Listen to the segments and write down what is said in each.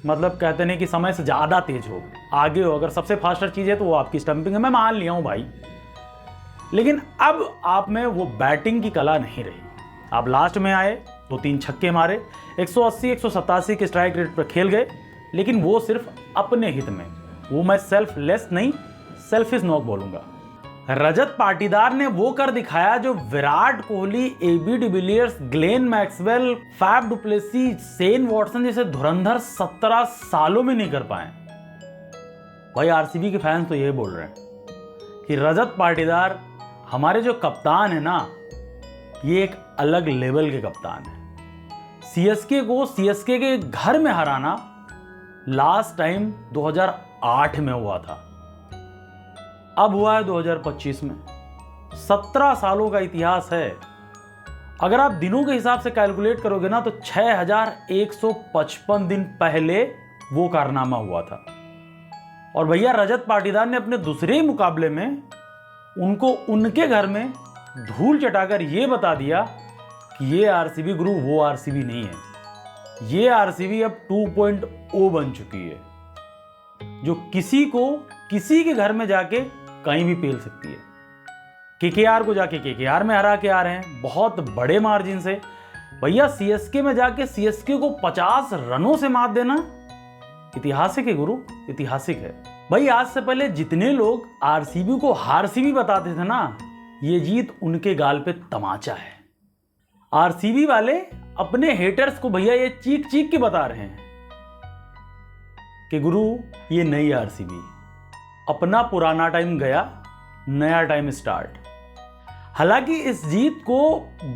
मतलब कहते नहीं कि समय से ज़्यादा तेज हो, आगे हो, अगर सबसे फास्टर चीज़ है तो वो आपकी स्टंपिंग है, मैं मान लिया हूँ भाई। लेकिन अब आप में वो बैटिंग की कला नहीं रही। आप लास्ट में आए, 2-3 छक्के मारे, 180-187 के स्ट्राइक रेट पर खेल गए, लेकिन वो सिर्फ अपने हित में। वो मैं सेल्फलेस नहीं, सेल्फिश नॉक बोलूंगा। रजत पाटीदार ने वो कर दिखाया जो Virat Kohli, AB de Villiers, Glenn Maxwell, Faf du Plessis, Shane Watson जैसे धुरंधर 17 सालों में नहीं कर पाए। भाई RCB के फैंस तो ये बोल रहे हैं कि रजत पाटीदार हमारे जो कप्तान है ना, ये एक अलग लेवल के कप्तान है। CSK को CSK के घर में हराना लास्ट टाइम 2008 में हुआ था, अब हुआ है 2025 में। 17 सालों का इतिहास है। अगर आप दिनों के हिसाब से कैलकुलेट करोगे ना तो 6155 दिन पहले वो कारनामा हुआ था। और भैया रजत पाटीदार ने अपने दूसरे मुकाबले में उनको उनके घर में धूल चटाकर ये बता दिया कि ये RCB गुरु वो RCB नहीं है, ये RCB अब 2.0 बन चुकी है, जो किसी को किसी के घर में जाके कहीं भी पेल सकती है। KKR को जाके KKR में हरा के आ रहे हैं बहुत बड़े मार्जिन से। भैया CSK में जाके CSK को 50 रनों से मात देना ऐतिहासिक है गुरु, ऐतिहासिक है। भाई आज से पहले जितने लोग RCB को हारसीबी बताते थे ना, ये जीत उनके गाल पे तमाचा है। RCB वाले अपने हेटर्स को भैया ये चीख चीख के बता रहे हैं कि गुरु ये नई RCB, अपना पुराना टाइम गया, नया टाइम स्टार्ट। हालांकि इस जीत को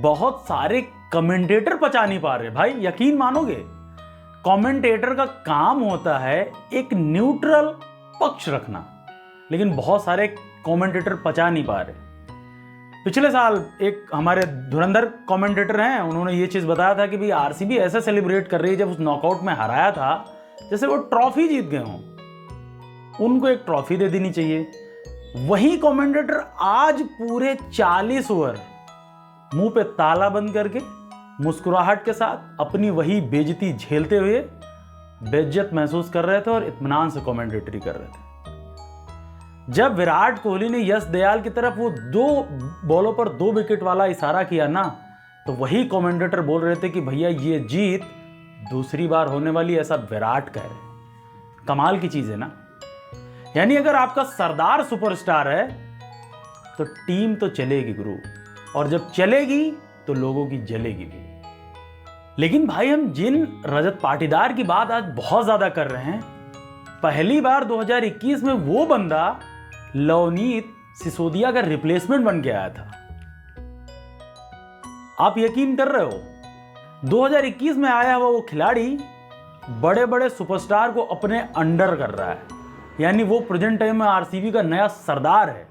बहुत सारे कमेंटेटर पचा नहीं पा रहे। भाई यकीन मानोगे, कमेंटेटर का काम होता है एक न्यूट्रल पक्ष रखना, लेकिन बहुत सारे कमेंटेटर पचा नहीं पा रहे। पिछले साल एक हमारे धुरंधर कमेंटेटर हैं, उन्होंने ये चीज बताया था कि भाई RCB ऐसे सेलिब्रेट कर रही है जब उस नॉकआउट में हराया था जैसे वो ट्रॉफी जीत गए हों, उनको एक ट्रॉफी दे देनी चाहिए। वही कमेंटेटर आज पूरे 40 ओवर मुंह पे ताला बंद करके मुस्कुराहट के साथ अपनी वही बेइज्जती झेलते हुए बेइज्जत महसूस कर रहे थे और इत्मीनान से कमेंटेटरी कर रहे थे। जब विराट कोहली ने यश दयाल की तरफ वो 2 बॉलों पर 2 विकेट वाला इशारा किया ना, तो वही कमेंटेटर बोल रहे थे कि भैया ये जीत दूसरी बार होने वाली, ऐसा विराट कह रहे। कमाल की चीज है ना। यानी अगर आपका सरदार सुपरस्टार है तो टीम तो चलेगी गुरु, और जब चलेगी तो लोगों की जलेगी भी। लेकिन भाई हम जिन रजत पाटीदार की बात आज बहुत ज्यादा कर रहे हैं, पहली बार 2021 में वो बंदा लवनीत सिसोदिया का रिप्लेसमेंट बन के आया था। आप यकीन कर रहे हो, 2021 में आया हुआ वो खिलाड़ी बड़े बड़े सुपरस्टार को अपने अंडर कर रहा है। यानी वो प्रेजेंट टाइम में RCB का नया सरदार है।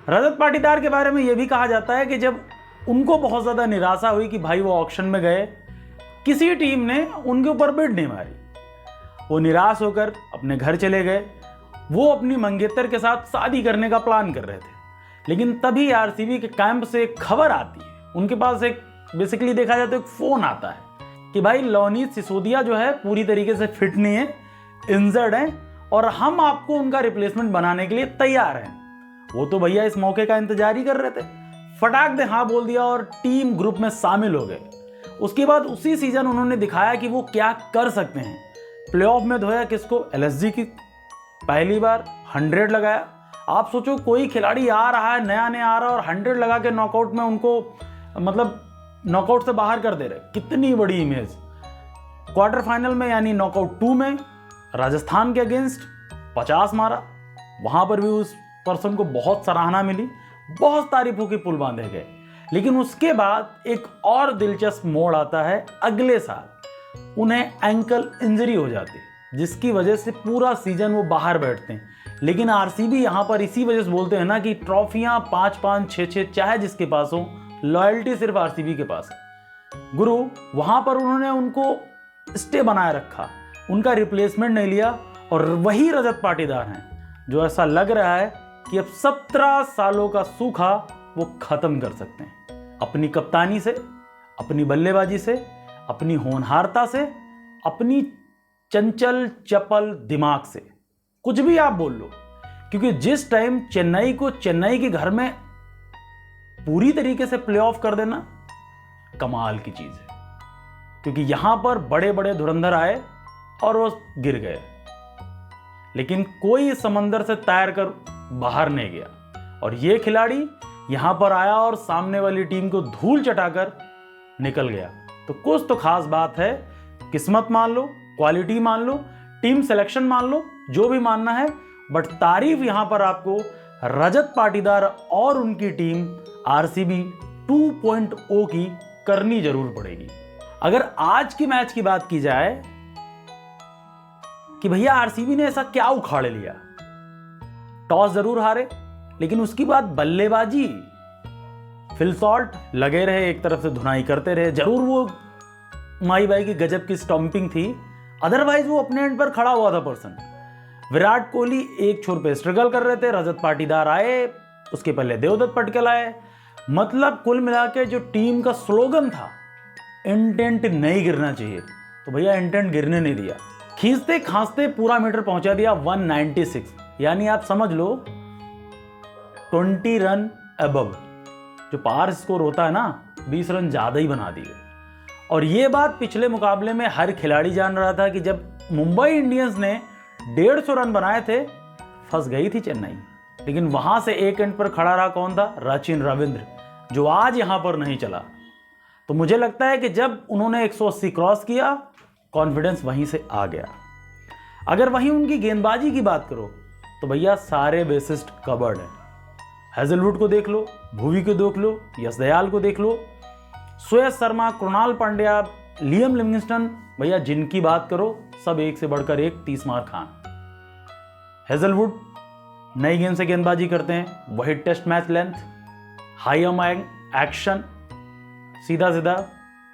रजत पाटीदार के बारे में यह भी कहा जाता है कि जब उनको बहुत ज्यादा निराशा हुई कि भाई वो ऑक्शन में गए, किसी टीम ने उनके ऊपर बिड नहीं मारी, वो निराश होकर अपने घर चले गए। वो अपनी मंगेतर के साथ शादी करने का प्लान कर रहे थे, लेकिन तभी RCB के कैंप से एक खबर आती है। उनके पास एक बेसिकली देखा जाए तो एक फोन आता है कि भाई लवनीत सिसोदिया जो है पूरी तरीके से फिट नहीं है, इंजर्ड है, और हम आपको उनका रिप्लेसमेंट बनाने के लिए तैयार हैं। वो तो भैया इस मौके का इंतजार ही कर रहे थे, फटाक दे हाँ बोल दिया और टीम ग्रुप में शामिल हो गए। उसके बाद उसी सीजन उन्होंने दिखाया कि वो क्या कर सकते हैं। प्लेऑफ में धोया किसको? LSG की पहली बार 100 लगाया। आप सोचो कोई खिलाड़ी आ रहा है, नया नया आ रहा है और 100 लगा के नॉकआउट में उनको मतलब नॉकआउट से बाहर कर दे रहे, कितनी बड़ी इमेज। क्वार्टर फाइनल में यानी नॉकआउट 2 में राजस्थान के अगेंस्ट 50 मारा, वहां पर भी उस पर्सन को बहुत सराहना मिली, बहुत तारीफों के पुल बांधे गए। लेकिन उसके बाद एक और दिलचस्प मोड़ आता है। अगले साल उन्हें एंकल इंजरी हो जाती है, जिसकी वजह से पूरा सीजन वो बाहर बैठते हैं। लेकिन RCB यहां पर इसी वजह से बोलते हैं ना कि ट्रॉफियां 5-5, 6-6 चाहे जिसके पास हो, लॉयल्टी सिर्फ RCB के पास है गुरु। वहां पर उन्होंने उनको स्टे बनाए रखा, उनका रिप्लेसमेंट नहीं लिया, और वही रजत पाटीदार हैं जो ऐसा लग रहा है कि अब 17 सालों का सूखा वो खत्म कर सकते हैं अपनी कप्तानी से, अपनी बल्लेबाजी से, अपनी होनहारता से, अपनी चंचल चपल दिमाग से, कुछ भी आप बोल लो, क्योंकि जिस टाइम चेन्नई को चेन्नई के घर में पूरी तरीके से प्लेऑफ कर देना कमाल की चीज है। क्योंकि यहां पर बड़े बड़े धुरंधर आए और वो गिर गए, लेकिन कोई समंदर से तैर कर बाहर नहीं गया, और ये खिलाड़ी यहां पर आया और सामने वाली टीम को धूल चटाकर निकल गया। तो कुछ तो खास बात है, किस्मत मान लो, क्वालिटी मान लो, टीम सिलेक्शन मान लो, जो भी मानना है, बट तारीफ यहां पर आपको रजत पाटीदार और उनकी टीम आरसीबी 2.0 की करनी जरूर पड़ेगी। अगर आज की मैच की बात की जाए कि भैया आरसीबी ने ऐसा क्या उखाड़ लिया, टॉस जरूर हारे, लेकिन उसके बाद बल्लेबाजी, फिल सॉल्ट लगे रहे, एक तरफ से धुनाई करते रहे। जरूर वो माही भाई की गजब की स्टंपिंग थी, अदरवाइज वो अपने एंड पर खड़ा हुआ था पर्सन। विराट कोहली एक छोर पे स्ट्रगल कर रहे थे, रजत पाटीदार आए, उसके पहले देवदत्त पटकल आए। मतलब कुल मिला के जो टीम का स्लोगन था, इंटेंट नहीं गिरना चाहिए, तो भैया इंटेंट गिरने नहीं दिया, खींचते खांसते पूरा मीटर पहुंचा दिया 196, यानी आप समझ लो 20 रन अबव, जो पार स्कोर होता है ना, 20 रन ज्यादा ही बना दिए। और ये बात पिछले मुकाबले में हर खिलाड़ी जान रहा था कि जब मुंबई इंडियंस ने 150 रन बनाए थे, फंस गई थी चेन्नई। लेकिन वहां से एक एंड पर खड़ा रहा कौन था? सचिन रविंद्र, जो आज यहां पर नहीं चला। तो मुझे लगता है कि जब उन्होंने 180 क्रॉस किया, कॉन्फिडेंस वहीं से आ गया। अगर वहीं उनकी गेंदबाजी की बात करो तो भैया सारे बेसिस्ट कवर्ड है। हेजलवुड को देख लो, भुवी को देख लो, यश दयाल को देख लो, श्रेयस शर्मा, कृणाल पांड्या, लियम लिविंगस्टन, भैया जिनकी बात करो सब एक से बढ़कर एक 30 मार खान। हेजलवुड नई गेंद से गेंदबाजी करते हैं, वही test match length, high action, सीधा सीधा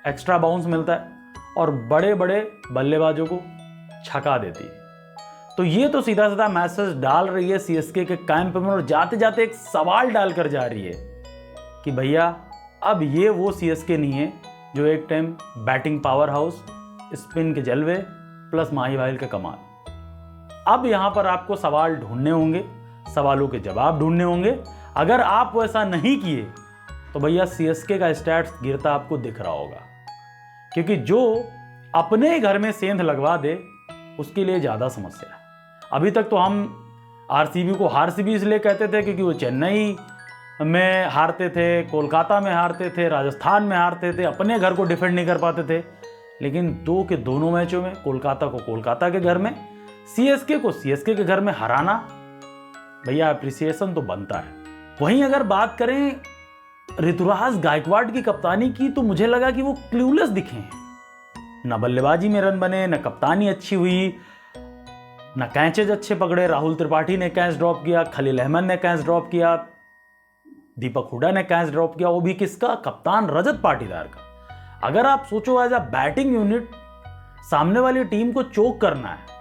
एक्स्ट्रा बाउंस मिलता है और बड़े बड़े बल्लेबाजों को छका देती है। तो ये तो सीधा सीधा मैसेज डाल रही है सीएसके के कैंप में, और जाते जाते एक सवाल डालकर जा रही है कि भैया अब ये वो सीएसके नहीं है जो एक time batting power house, spin के जलवे प्लस माही भाई का कमाल। अब यहां पर आपको सवाल ढूंढने होंगे, सवालों के जवाब ढूंढने होंगे। अगर आप वैसा नहीं किए तो भैया सीएसके का स्टैट्स गिरता आपको दिख रहा होगा, क्योंकि जो अपने घर में सेंध लगवा दे उसके लिए ज्यादा समस्या है। अभी तक तो हम आरसीबी को हारसीबी इसलिए कहते थे क्योंकि वो चेन्नई में हारते थे, कोलकाता में हारते थे, राजस्थान में हारते थे, अपने घर को डिफेंड नहीं कर पाते थे। लेकिन दो के दोनों मैचों में कोलकाता को कोलकाता के घर में, सीएसके को सीएसके के घर में हराना, भैया अप्रिसिएशन तो बनता है। वहीं अगर बात करें ऋतुराज गायकवाड़ की कप्तानी की, तो मुझे लगा कि वो क्लूलेस दिखे हैं। न बल्लेबाजी में रन बने, न कप्तानी अच्छी हुई, न कैचेज अच्छे पकड़े। राहुल त्रिपाठी ने कैच ड्रॉप किया, खलील अहमद ने कैच ड्रॉप किया, दीपक हुडा ने कैच ड्रॉप किया, वो भी किसका? कप्तान रजत पाटीदार का। अगर आप सोचो एज अ बैटिंग यूनिट सामने वाली टीम को चोक करना है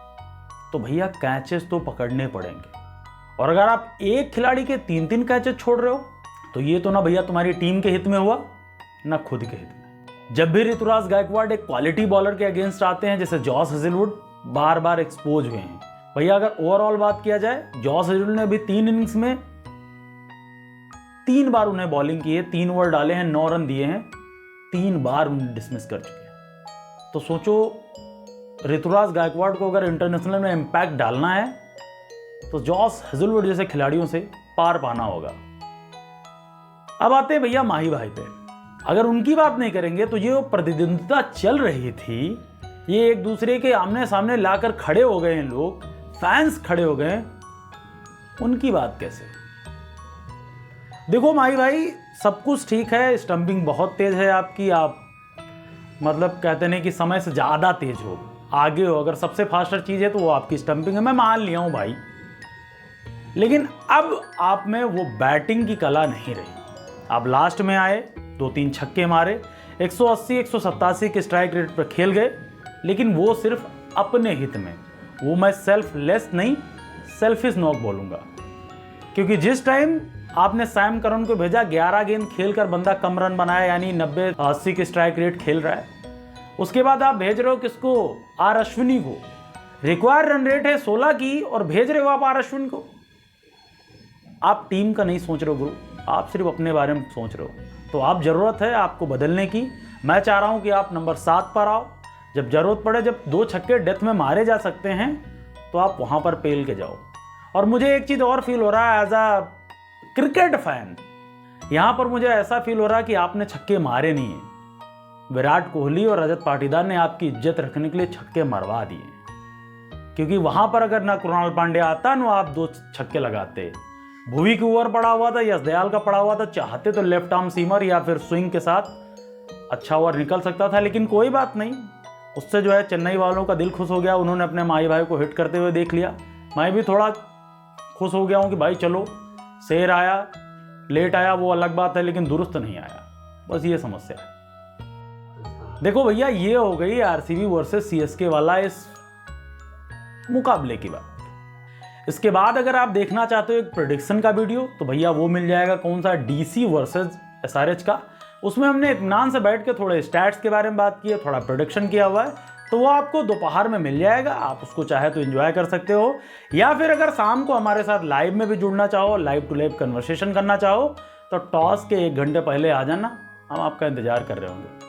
तो भैया कैचेस तो पकड़ने पड़ेंगे। और अगर आप एक खिलाड़ी के 3-3 कैचेस छोड़ रहे हो तो ये तो ना भैया तुम्हारी टीम के हित में हुआ, ना खुद के हित में। जब भी ऋतुराज गायकवाड़ एक क्वालिटी बॉलर के अगेंस्ट आते हैं, जैसे जॉस हेजलवुड, बार बार एक्सपोज हुए हैं। भैया अगर ओवरऑल बात किया जाए, जॉस हेजलवुड ने अभी 3 इनिंग्स में 3 बार उन्हें बॉलिंग की है, 3 ओवर डाले हैं, 9 रन दिए हैं, 3 बार उन्हें डिसमिस कर चुके हैं। तो सोचो ऋतुराज गायकवाड़ को अगर इंटरनेशनल में इंपैक्ट डालना है तो जॉस हेजलवुड जैसे खिलाड़ियों से पार पाना होगा। अब आते हैं भैया माही भाई पे। अगर उनकी बात नहीं करेंगे तो ये प्रतिद्वंदिता चल रही थी, ये एक दूसरे के आमने सामने लाकर खड़े हो गए हैं, लोग फैंस खड़े हो गए, उनकी बात कैसे? देखो माही भाई, सब कुछ ठीक है, स्टंपिंग बहुत तेज है आपकी, आप मतलब कहते नहीं कि समय से ज्यादा तेज हो, आगे हो। अगर सबसे फास्टर चीज है तो वो आपकी स्टंपिंग है, मैं मान लिया हूं भाई। लेकिन अब आप में वो बैटिंग की कला नहीं रही। आप लास्ट में आए, 2-3 छक्के मारे, 180-187 के स्ट्राइक रेट पर खेल गए, लेकिन वो सिर्फ अपने हित में। वो मैं सेल्फलेस नहीं, सेल्फिश नॉक बोलूंगा, क्योंकि जिस टाइम आपने सैम करन को भेजा, 11 गेंद खेलकर बंदा कम रन बनाया, यानी 90-80 के स्ट्राइक रेट खेल रहा है। उसके बाद आप भेज रहे हो किसको? आर अश्विनी को, रिक्वायर्ड रन रेट है 16 की और भेज रहे हो आप आर अश्विन को। आप टीम का नहीं सोच रहे हो गुरु, आप सिर्फ अपने बारे में सोच रहे हो। तो आप जरूरत है आपको बदलने की। मैं चाह रहा हूं कि आप नंबर 7 पर आओ। जब जरूरत पड़े, जब 2 छक्के डेथ में मारे जा सकते हैं, तो आप वहां पर पेल के जाओ। और मुझे एक चीज और फील हो रहा है एज अ क्रिकेट फैन, यहां पर मुझे ऐसा फील हो रहा है कि आपने छक्के मारे नहीं है। विराट कोहली और रजत पाटीदार ने आपकी इज्जत रखने के लिए छक्के मरवा दिए, क्योंकि वहां पर अगर ना कृणाल पांड्या आता ना आप 2 छक्के लगाते। भुवी के ओवर पड़ा हुआ था, यश दयाल का पड़ा हुआ था, चाहते तो लेफ्ट आर्म सीमर या फिर स्विंग के साथ अच्छा ओवर निकल सकता था। लेकिन कोई बात नहीं, उससे जो है चेन्नई वालों का दिल खुश हो गया, उन्होंने अपने माई भाई को हिट करते हुए देख लिया। मैं भी थोड़ा खुश हो गया हूं कि भाई चलो, शेर आया, लेट आया वो अलग बात है, लेकिन दुरुस्त नहीं आया, बस ये समस्या है। देखो भैया, ये हो गई आरसीबी वर्सेस सीएसके वाला इस मुकाबले की बात। इसके बाद अगर आप देखना चाहते हो एक प्रेडिक्शन का वीडियो, तो भैया वो मिल जाएगा, कौन सा, डीसी वर्सेस एसआरएच का। उसमें हमने इत्मीनान से बैठ के थोड़े स्टैट्स के बारे में बात की है, थोड़ा प्रेडिक्शन किया हुआ है, तो वो आपको दोपहर में मिल जाएगा। आप उसको चाहे तो एंजॉय कर सकते हो, या फिर अगर शाम को हमारे साथ लाइव में भी जुड़ना चाहो, लाइव टू लाइव कन्वर्सेशन करना चाहो, तो टॉस के 1 घंटे पहले आ जाना, हम आपका इंतजार कर रहे होंगे।